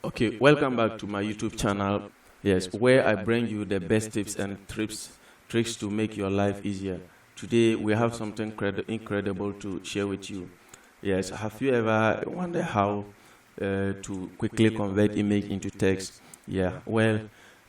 Okay, welcome back to my YouTube channel. Yes, where I bring you the best tips and tricks to make your life easier. Today we have something incredible to share with you. Yes, have you ever wondered how to quickly convert image into text? Yeah, well,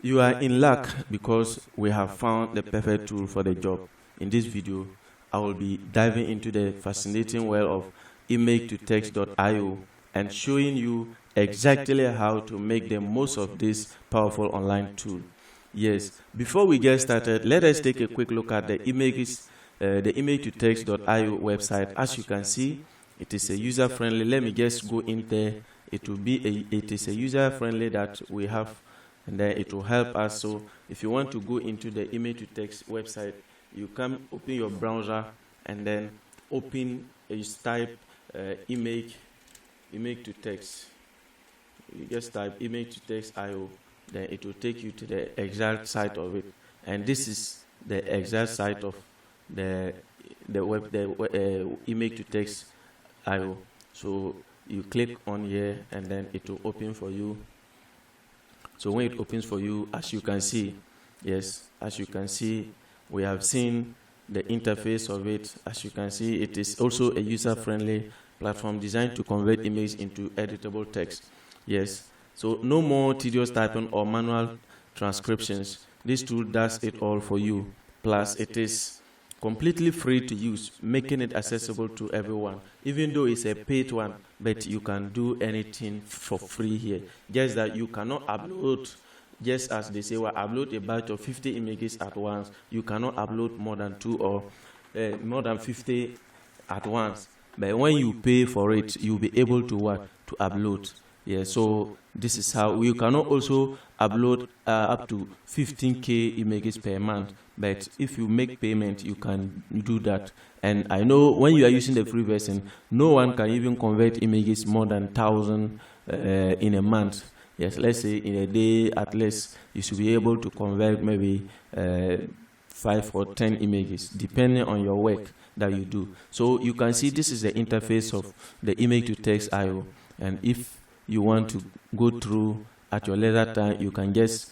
you are in luck because we have found the perfect tool for the job. In this video, I will be diving into the fascinating world of image-to-text.io and showing you exactly how to make the most of this powerful online tool. Yes, before we get started, let us take a quick look at the image-to-text.io website. As you can see, it is a user-friendly. Let me just go in there. It is a user-friendly that we have, and then it will help us. So if you want to go into the image-to-text website, you can open your browser and then open a type image to text. You just type image to text IO, then it will take you to the exact site of it, and this is the exact site of the image to text IO. So you click on here and then it will open for you. So when it opens for you, as you can see, yes, as you can see, we have seen the interface of it. As you can see, it is also a user-friendly platform designed to convert images into editable text. Yes, so no more tedious typing or manual transcriptions. This tool does it all for you. Plus, it is completely free to use, making it accessible to everyone. Even though it's a paid one, but you can do anything for free here. Just that you cannot upload, just as they say, well, upload a batch of 50 images at once. You cannot upload more than 2 or more than 50 at once. But when you pay for it, you'll be able to what? To upload. Yeah, so this is how you cannot also upload up to 15K images per month. But if you make payment, you can do that. And I know when you are using the free version, no one can even convert images more than 1,000 in a month. Yes, let's say in a day at least you should be able to convert maybe 5 or 10 images, depending on your work that you do. So you can see this is the interface of the image to text IO, and if you want to go through at your leisure time, you can just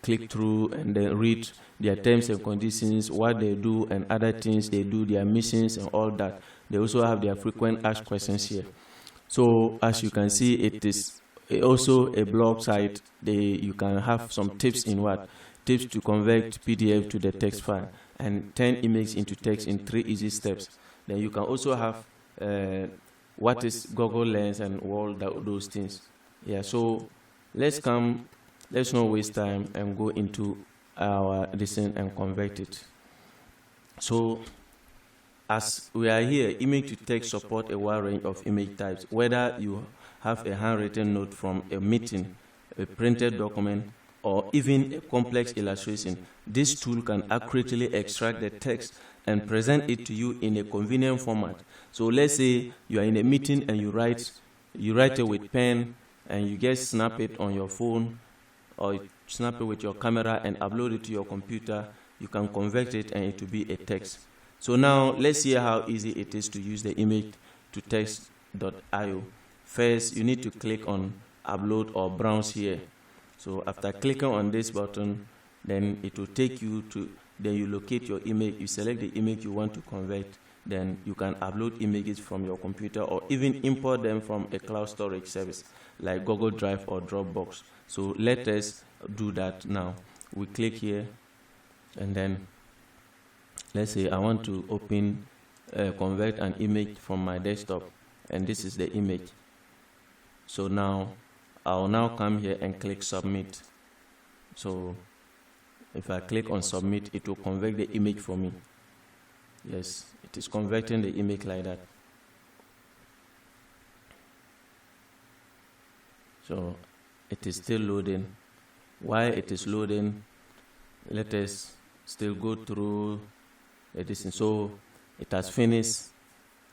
click through and then read their terms and conditions, what they do and other things they do, their missions and all that. They also have their frequent asked questions here. So as you can see, it is also a blog site. You can have some tips in what? Tips to convert PDF to the text file and turn image into text in 3 easy steps. Then you can also have what is Google Lens and all those things. Yeah, so let's not waste time and go into our listen and convert it. So as we are here, image to text support a wide range of image types, whether you have a handwritten note from a meeting, a printed document, or even a complex illustration. This tool can accurately extract the text and present it to you in a convenient format. So let's say you are in a meeting and you write it with pen and you just snap it on your phone or snap it with your camera and upload it to your computer. You can convert it and it will be a text. So now let's see how easy it is to use the image to text.io. First, you need to click on upload or browse here. So after clicking on this button, then it will take you to, then you locate your image, you select the image you want to convert, then you can upload images from your computer or even import them from a cloud storage service like Google Drive or Dropbox. So let us do that now. We click here and then let's say I want to convert an image from my desktop, and this is the image. So now I'll now come here and click submit. So if I click on submit, it will convert the image for me. Yes, it is converting the image like that. So it is still loading. While it is loading, let us still go through this. So it has finished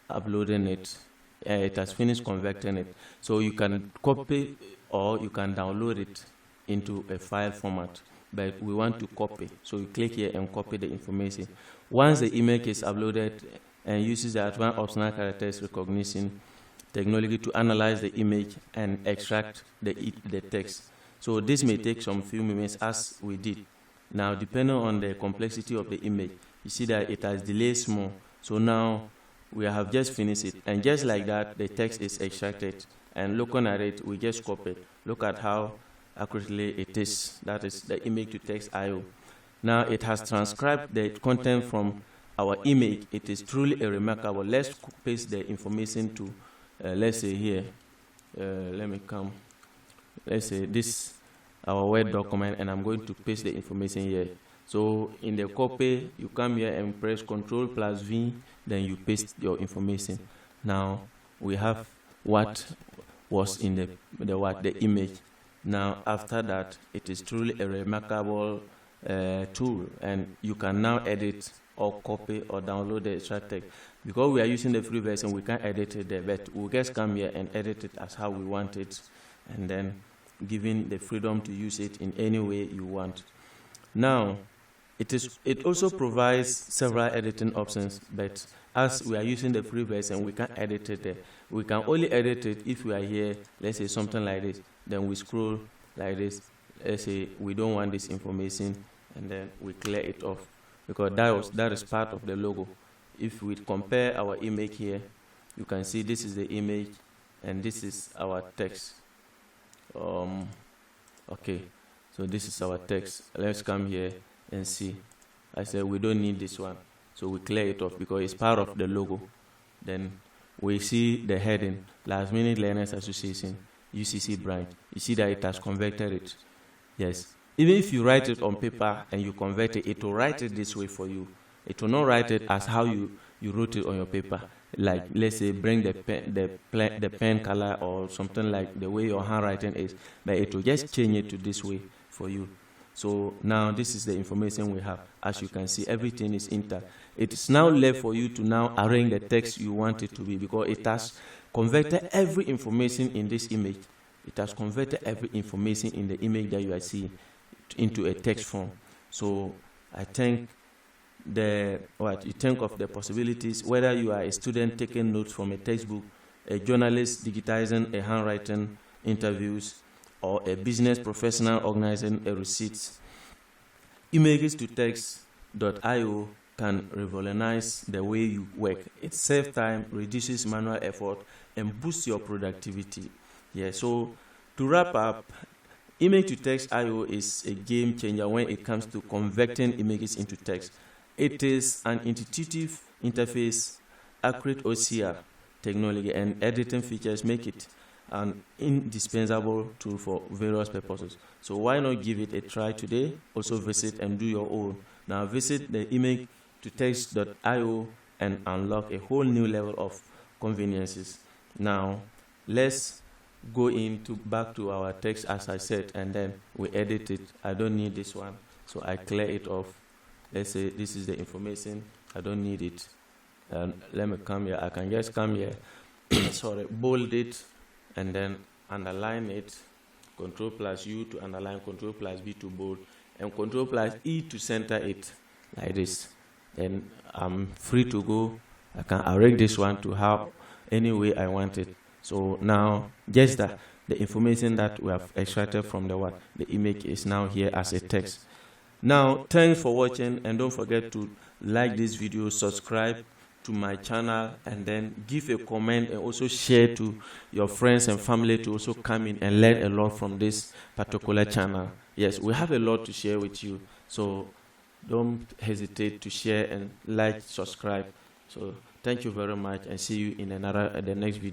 uploading it. It has finished converting it. So you can copy or you can download it into a file format, but we want to copy. So you click here and copy the information. Once the image is uploaded and uses the advanced optional characters recognition, technology to analyze the image and extract the text. So this may take some few minutes as we did. Now, depending on the complexity of the image, you see that it has delayed small. So now we have just finished it. And just like that, the text is extracted. And looking at it, we just copy it. Look at how accurately it is. That is the image to text IO. Now it has transcribed the content from our image. It is truly a remarkable. Let's paste the information to, let's say here, let me come. Let's say this, our Word document, and I'm going to paste the information here. So in the copy, you come here and press Ctrl+V, then you paste your information. Now we have what was in the image. Now after that, it is truly a remarkable tool, and you can now edit or copy or download the extra text. Because we are using the free version, we can't edit it there, but we'll just come here and edit it as how we want it, and then giving the freedom to use it in any way you want. Now, it also provides several editing options, but as we are using the free version, we can't edit it there. We can only edit it if we are here, let's say something like this, then we scroll like this. Let's say we don't want this information, and then we clear it off, because that is part of the logo. If we compare our image here, you can see this is the image, and this is our text. Okay, so this is our text. Let's come here and see. I said we don't need this one, so we clear it off because it's part of the logo. Then we see the heading, Last Minute Learners Association, UCC branch. You see that it has converted it. Yes. Even if you write it on paper and you convert it, it will write it this way for you. It will not write it as how you wrote it on your paper. Like, let's say, bring the pen color or something like the way your handwriting is, but it will just change it to this way for you. So now this is the information we have. As you can see, everything is intact. It is now left for you to now arrange the text you want it to be, because it has converted every information in this image. It has converted every information in the image that you are seeing into a text form. So I think what you think of the possibilities, whether you are a student taking notes from a textbook, a journalist digitizing a handwriting interviews, or a business professional organizing a receipts. Images to text.io can revolutionize the way you work. It saves time, reduces manual effort, and boosts your productivity. Yeah, so to wrap up, image to text.io is a game changer when it comes to converting images into text. It is an intuitive interface, accurate OCR technology, and editing features make it an indispensable tool for various purposes. So why not give it a try today? Also visit and do your own. Now visit the image to text.io and unlock a whole new level of conveniences. Now let's go back to our text as I said, and then we edit it. I don't need this one, so I clear it off. Let's say this is the information, I don't need it. Let me come here, I can just come here, sorry, bold it, and then underline it, Ctrl+U to underline, Ctrl+V to bold, and Ctrl+E to center it, like this. Then I'm free to go. I can arrange this one to how any way I want it. So now, just the information that we have extracted from the image is now here as a text. Now, thanks for watching, and don't forget to like this video, subscribe to my channel, and then give a comment, and also share to your friends and family to also come in and learn a lot from this particular channel. Yes, we have a lot to share with you, so don't hesitate to share and like, subscribe. So thank you very much, and see you in the next video.